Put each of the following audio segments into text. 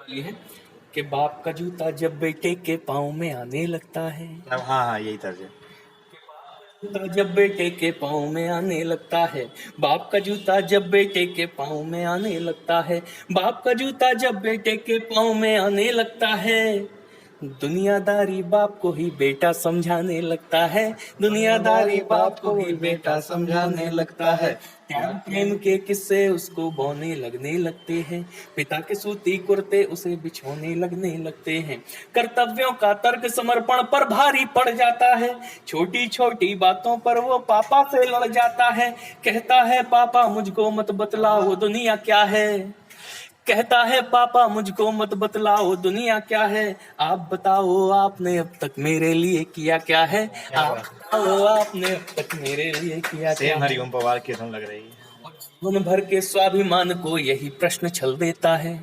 ये है कि बाप का जूता जब बेटे के पाँव में आने लगता है, हाँ हाँ, यही तर्ज है। जूता जब बेटे के पाँव में आने लगता है, बाप का जूता जब बेटे के पाँव में आने लगता है, बाप का जूता जब बेटे के पाँव में आने लगता है, दुनियादारी बाप को ही बेटा समझाने लगता है, दुनियादारी बाप को ही बेटा समझाने लगता है, त्याग प्रेम के किस्से उसको बौने लगने लगते हैं, पिता के सूती कुर्ते उसे बिछोने लगने लगते हैं, कर्तव्यों का तर्क समर्पण पर भारी पड़ जाता है, छोटी छोटी बातों पर वो पापा से लड़ जाता है, कहता है पापा मुझको मत बतलाओ दुनिया क्या है, कहता है पापा मुझको मत बतलाओ दुनिया क्या है, आप बताओ आपने अब तक मेरे लिए किया क्या है, आप बताओ आपने अब तक मेरे लिए किया क्या सेम है। हरिओम पवार की धुन लग रही है। जीवन भर के स्वाभिमान को यही प्रश्न छल देता है,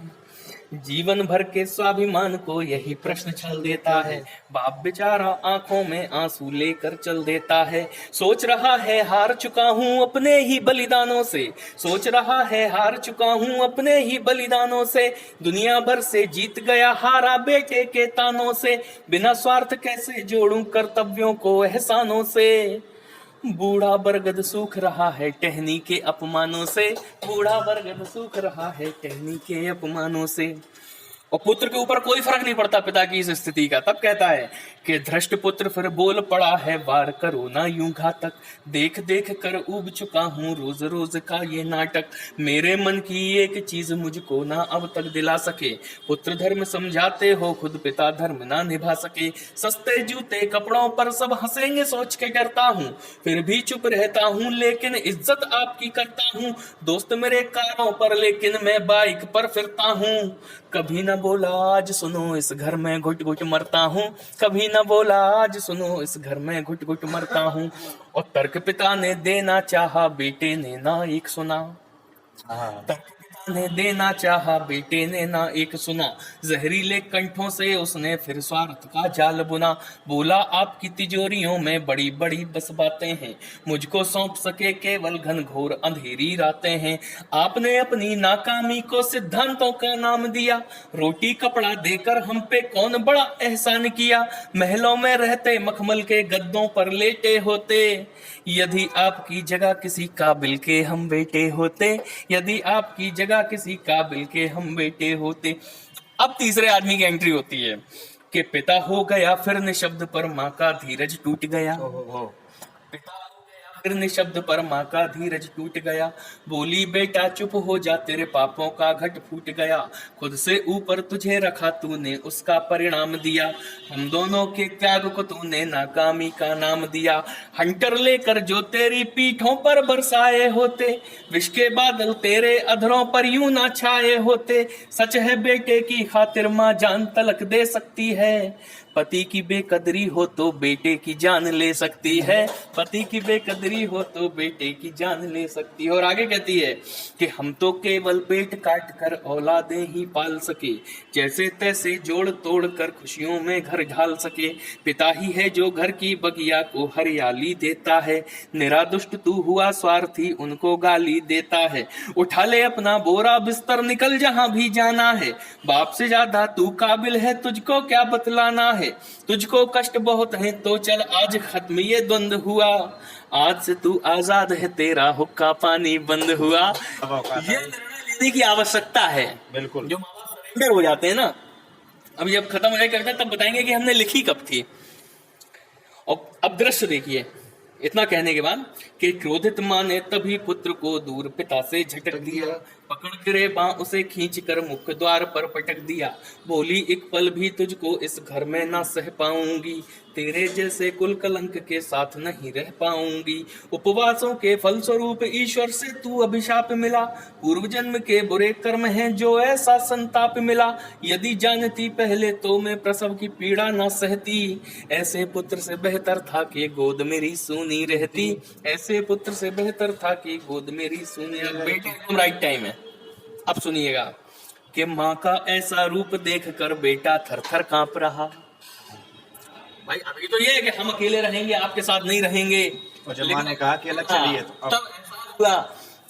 जीवन भर के स्वाभिमान को यही प्रश्न छल देता है, बाप बेचारा आंखों में आंसू लेकर चल देता है, सोच रहा है हार चुका हूँ अपने ही बलिदानों से, सोच रहा है हार चुका हूँ अपने ही बलिदानों से, दुनिया भर से जीत गया हारा बेटे के तानों से, बिना स्वार्थ कैसे जोड़ूं कर्तव्यों को एहसानों से, बूढ़ा बरगद सूख रहा है टहनी के अपमानों से, बूढ़ा बरगद सूख रहा है टहनी के अपमानों से, और पुत्र के ऊपर कोई फर्क नहीं पड़ता पिता की इस स्थिति का, तब कहता है कि धृष्ट पुत्र फिर बोल पड़ा है वार करो ना यूं घातक, देख देख कर उब चुका हूँ रोज रोज का ये नाटक, मेरे मन की एक चीज मुझको ना अब तक दिला सके, पुत्र धर्म समझाते हो खुद पिता धर्म ना निभा सके, सस्ते जूते कपड़ों पर सब हंसेंगे सोच के डरता हूँ, फिर भी चुप रहता हूँ लेकिन इज्जत आपकी करता हूँ, दोस्त मेरे कारों पर लेकिन मैं बाइक पर फिरता हूँ, कभी न बोला आज सुनो इस घर में घुट घुट मरता हूँ, कभी न बोला आज सुनो इस घर में घुट घुट मरता हूँ, और तर्क पिता ने देना चाहा बेटे ने ना एक सुना, हाँ तर्क पिता ने देना चाहा बेटे ने ना एक सुना, जहरीले कंठों से उसने फिर स्वार्थ का जाल बुना, बोला आपकी तिजोरियों में बड़ी बड़ी बस बातें हैं, मुझको सौंप सके केवल घनघोर अंधेरी रातें हैं, आपने अपनी नाकामी को सिद्धांतों का नाम दिया, रोटी कपड़ा देकर हम पे कौन बड़ा एहसान किया, महलों में रहते मखमल के गद्दों पर लेटे होते, यदि आपकी जगह किसी काबिल के हम बेटे होते, यदि आपकी जगह किसी काबिल के हम बेटे होते। अब तीसरे आदमी की एंट्री होती है कि पिता हो गया फिर निशब्द पर माँ का धीरज टूट गया, हो। पिता हो गया फिर निशब्द पर माँ का धीरज टूट गया, बोली बेटा चुप हो जा तेरे पापों का घट फूट गया, खुद से ऊपर तुझे रखा तूने उसका परिणाम दिया, हम दोनों के त्याग को तूने नाकामी का नाम दिया, हंटर लेकर जो तेरी पीठों पर बरसाए होते, विष के बादल तेरे अधरों पर यूं ना छाए होते, सच है बेटे की खातिर माँ जान तलक दे सकती है, पति की बेकदरी हो तो बेटे की जान ले सकती है, पति की बेकदरी हो तो बेटे की जान ले सकती है। और आगे कहती है कि हम तो केवल पेट काट कर औलादे ही पाल सके, जैसे तैसे जोड़ तोड़ कर खुशियों में घर ढाल सके, पिता ही है जो घर की बगिया को हरियाली देता है, निरा दुष्ट तू हुआ स्वार्थी उनको गाली देता है, उठा ले अपना बोरा बिस्तर निकल जहां भी जाना है, बाप से ज्यादा तू काबिल है तुझको क्या बतलाना है, तुझको कष्ट बहुत है तो चल आज खत्म ये द्वंद हुआ, आज से तू आजाद है तेरा हुक्का पानी बंद हुआ। ये निर्णय लेने की आवश्यकता है, बिल्कुल। जो माँ बाप सरेंडर हो जाते हैं ना, अब जब खत्म हो जाए तब बताएंगे कि हमने लिखी कब थी। और अब दृश्य देखिए, इतना कहने के बाद कि क्रोधित माँ ने तभी पुत्र को दूर पिता से झटक दिया, पकड़ गिरे बाँ उसे खींच कर मुख्य द्वार पर पटक दिया, बोली एक पल भी तुझको इस घर में ना सह पाऊंगी, तेरे जैसे कुल कलंक के साथ नहीं रह पाऊंगी, उपवासों के फल स्वरूप ईश्वर से तू अभिशाप मिला, पूर्व जन्म के बुरे कर्म हैं जो ऐसा संताप मिला, यदि जानती पहले तो मैं प्रसव की पीड़ा ना सहती, ऐसे पुत्र से बेहतर था कि गोद मेरी सूनी रहती, ऐसे पुत्र से बेहतर था कि गोद मेरी सूनी। बेटे एकदम राइट टाइम है। अब सुनिएगा कि माँ का ऐसा रूप देखकर बेटा थर थर कांप रहा। भाई अभी तो ये है कि हम अकेले रहेंगे, आपके साथ नहीं रहेंगे, और जब माँ ने कहा कि अलग चलिए तो तब ऐसा हुआ।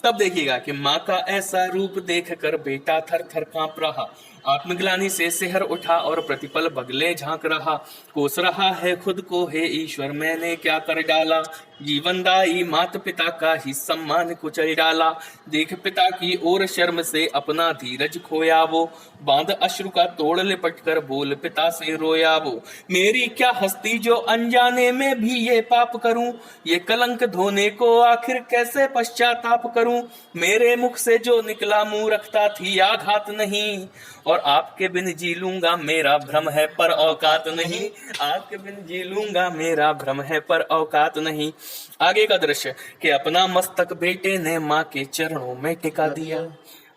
तब देखिएगा कि माँ का ऐसा रूप देखकर बेटा थर थर कांप रहा, आत्मग्लानि से सिहर उठा और प्रतिपल बगले झांक रहा, कोस रहा है खुद को, हे ईश्वर मैंने क्या कर डाला। जीवनदायी माता पिता का ही सम्मान कुचल डाला, देख पिता की ओर शर्म से अपना धीरज खोया वो, बांध अश्रु का तोड़ लिपट कर बोल पिता से रोया वो। मेरी क्या हस्ती जो अनजाने में भी ये पाप करूं, ये कलंक धोने को आखिर कैसे पश्चाताप करूं। मेरे मुख से जो निकला मुंह रखता थी आघात नहीं, और आपके बिन जी लूंगा मेरा भ्रम है पर औकात नहीं। आपके बिन जी लूंगा मेरा भ्रम है पर औकात नहीं। आगे का दृश्य कि अपना मस्तक बेटे ने माँ के चरणों में टिका दिया,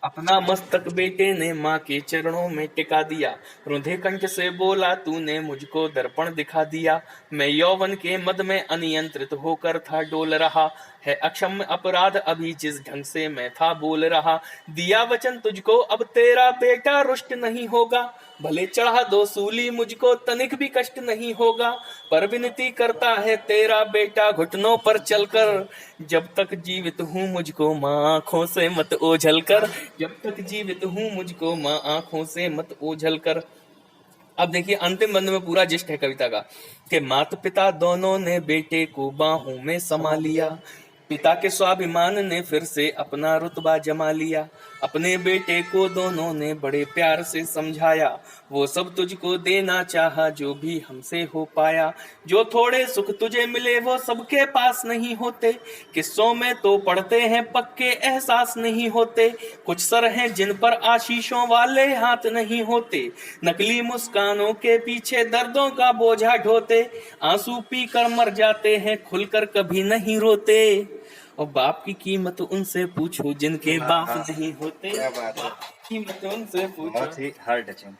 अपना मस्तक बेटे ने माँ के चरणों में टिका दिया। रुंधे कंठ से बोला तूने मुझको दर्पण दिखा दिया, मैं यौवन के मद में अनियंत्रित होकर था डोल रहा, है अक्षम्य अपराध अभी जिस ढंग से मैं था बोल रहा। दिया वचन तुझको अब तेरा बेटा रुष्ट नहीं होगा, भले चढ़ा दो सूली मुझको तनिक भी कष्ट नहीं होगा। पर विनती करता है तेरा बेटा घुटनों पर चलकर, जब तक जीवित हूँ मुझको माँ आँखों से मत ओझल कर, जब तक जीवित हूँ मुझको माँ आँखों से मत ओझल कर। अब देखिए अंतिम बंद में पूरा जिस्ट है कविता का कि माता पिता दोनों ने बेटे को बाहों में समा लिया, पिता के स्वाभिमान ने फिर से अपना रुतबा जमा लिया। अपने बेटे को दोनों ने बड़े प्यार से समझाया, वो सब तुझको देना चाहा जो भी हमसे हो पाया। जो थोड़े सुख तुझे मिले वो सबके पास नहीं होते, किस्सों में तो पढ़ते हैं पक्के एहसास नहीं होते। कुछ सर हैं जिन पर आशीषों वाले हाथ नहीं होते, नकली मुस्कानों के पीछे दर्दों का बोझा ढोते। आंसू पी कर मर जाते हैं खुलकर कभी नहीं रोते, और बाप की कीमत उनसे पूछो जिनके बाप नहीं होते। क्या बात है, बाप की कीमत उनसे पूछो। बहुत ही हार्ड टचिंग।